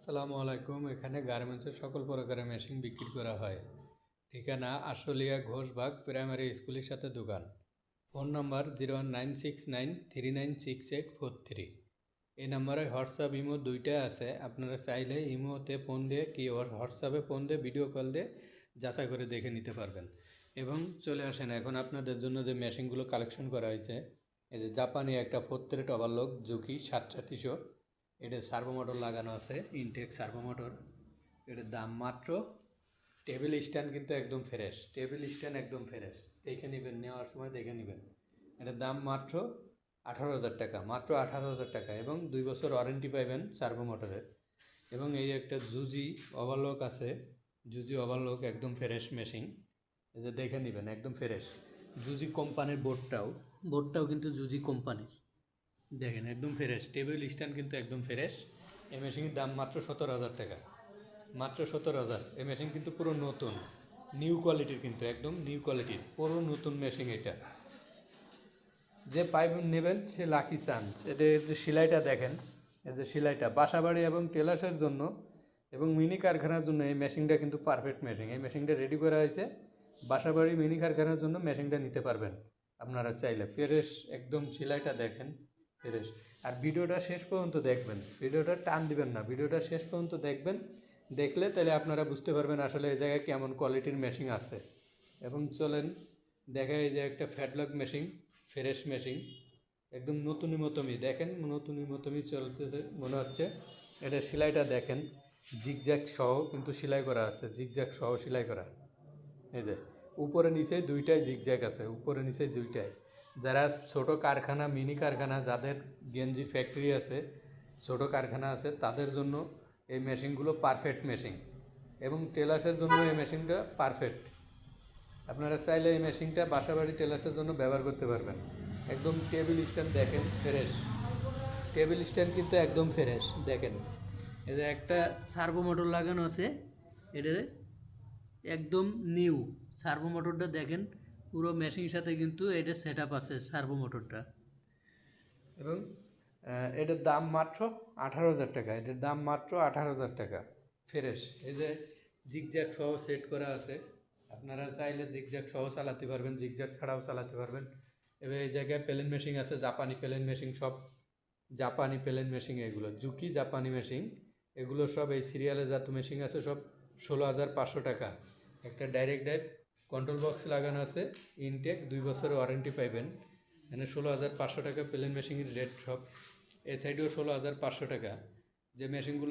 আসসালামু আলাইকুম। এখানে গার্মেন্টসের সকল প্রকারের মেশিন বিক্রি করা হয়। ঠিকানা আশুলিয়া ঘোষবাগ প্রাইমারি স্কুলের সাথে দোকান। ফোন নম্বর 01693968443। এই নম্বরে হোয়াটসঅ্যাপ ইমো দুইটা আছে। আপনারা চাইলে ইমোতে ফোন দিয়ে কি হোয়াটসঅ্যাপে ফোন দিয়ে ভিডিও কল দিয়ে যাচাই করে দেখে নিতে পারবেন। এবং চলে আসেন, এখন আপনাদের জন্য যে মেশিনগুলো কালেকশন করা হয়েছে, এই যে জাপানি একটা 4 ওভারলক জুকি 736। এটা সার্ভো মোটর লাগানো আছে, ইনটেক সার্ভো মোটর। এটার দাম মাত্র, টেবিল স্ট্যান্ড কিন্তু একদম ফ্রেশ, টেবিল স্ট্যান্ড একদম ফ্রেশ, দেখে নেবেন, নেওয়ার সময় দেখে নেবেন। এটার দাম মাত্র 18,000 টাকা, মাত্র 18,000 টাকা, এবং 2 বছর ওয়ারেন্টি পাইবেন সার্ভো মোটরের। এবং এই একটা জুজি ওভারলক আছে, জুজি ওভারলক একদম ফ্রেশ মেশিন, এই যে দেখে নেবেন একদম ফ্রেশ। জুজি কোম্পানির বোর্ডটাও কিন্তু জুজি কোম্পানির, দেখেন একদম ফ্রেশ, টেবিল স্ট্যান্ড কিন্তু একদম ফ্রেশ। এই মেশিনের দাম মাত্র 17,000 টাকা, মাত্র 17,000। এই মেশিন কিন্তু পুরো নতুন, নিউ কোয়ালিটির, কিন্তু একদম নিউ কোয়ালিটির পুরো নতুন মেশিন এটা। যে পাইপ নেবেন সে লাকি চান্স। এটা যে সেলাইটা দেখেন, এই যে সেলাইটা বাসাবাড়ি এবং টেলার্সের জন্য এবং মিনি কারখানার জন্য এই মেশিনটা কিন্তু পারফেক্ট মেশিন। এই মেশিনটা রেডি করা হয়েছে বাসাবাড়ি মিনি কারখানার জন্য। মেশিনটা নিতে পারবেন আপনারা চাইলে। ফ্রেশ একদম, সেলাইটা দেখেন ফ্রেশ। আর ভিডিওটা শেষ পর্যন্ত দেখবেন, ভিডিওটা টান দিবেন না, ভিডিওটা শেষ পর্যন্ত দেখবেন। দেখলে তাহলে আপনারা বুঝতে পারবেন আসলে এই জায়গায় কেমন কোয়ালিটির মেশিন আছে। এবং চলেন দেখা, এই যে একটা ফ্যাটলক মেশিন, ফ্রেশ মেশিন, একদম নতুনের মতনই, দেখেন নতুনের মতনই চলতেছে মনে হচ্ছে। এটা সেলাইটা দেখেন, জিগজ্যাগ সহ কিন্তু সেলাই করা আছে, জিগজ্যাগ সহ সেলাই করা। এই যে উপরে নিচে দুইটাই জিগজ্যাগ আছে, উপরে নিচে দুইটাই। যারা ছোট কারখানা, মিনি কারখানা, যাদের গেঞ্জি ফ্যাক্টরি আছে, ছোট কারখানা আছে, তাদের জন্য এই মেশিনগুলো পারফেক্ট মেশিন। এবং টেলার্সের জন্য এই মেশিনটা পারফেক্ট। আপনারা চাইলে এই মেশিনটা বাসাবাড়ি টেলার্সের জন্য ব্যবহার করতে পারবেন। একদম টেবিল স্ট্যান্ড দেখেন ফ্রেশ, টেবিল স্ট্যান্ড কিন্তু একদম ফ্রেশ দেখেন। এই যে একটা সার্ভো মোটর লাগানো আছে, এটা একদম নিউ সার্ভো মোটরটা দেখেন, পুরো মেশিনের সাথে কিন্তু এটা সেট আপ আছে সার্ভো মোটরটা। এবং এটার দাম মাত্র 18,000 টাকা, এটার দাম মাত্র 18,000 টাকা ফ্রেশ। এই যে জিগজ্যাগ সহ সেট করা আছে, আপনারা চাইলে জিগজ্যাগ সহ চালাতে পারবেন, জিগজ্যাগ ছাড়াও চালাতে পারবেন। এবার এই জায়গায় প্লেন মেশিন আছে, জাপানি প্লেন মেশিন, সব জাপানি প্লেন মেশিন, এগুলো জুকি জাপানি মেশিন, এগুলো সব এই সিরিয়ালে যত মেশিন আছে সব 16,500 টাকা। একটা ডাইরেক্ট ড্রাইভ কন্ট্রোল বক্স লাগানো আছে, ইনটেক 2 বছর ওয়ারেন্টি পাইবেন। মানে 16,500 টাকা প্লেন মেশিনের রেট সব। এই সাইডেও 16,500 টাকা। যে মেশিনগুলো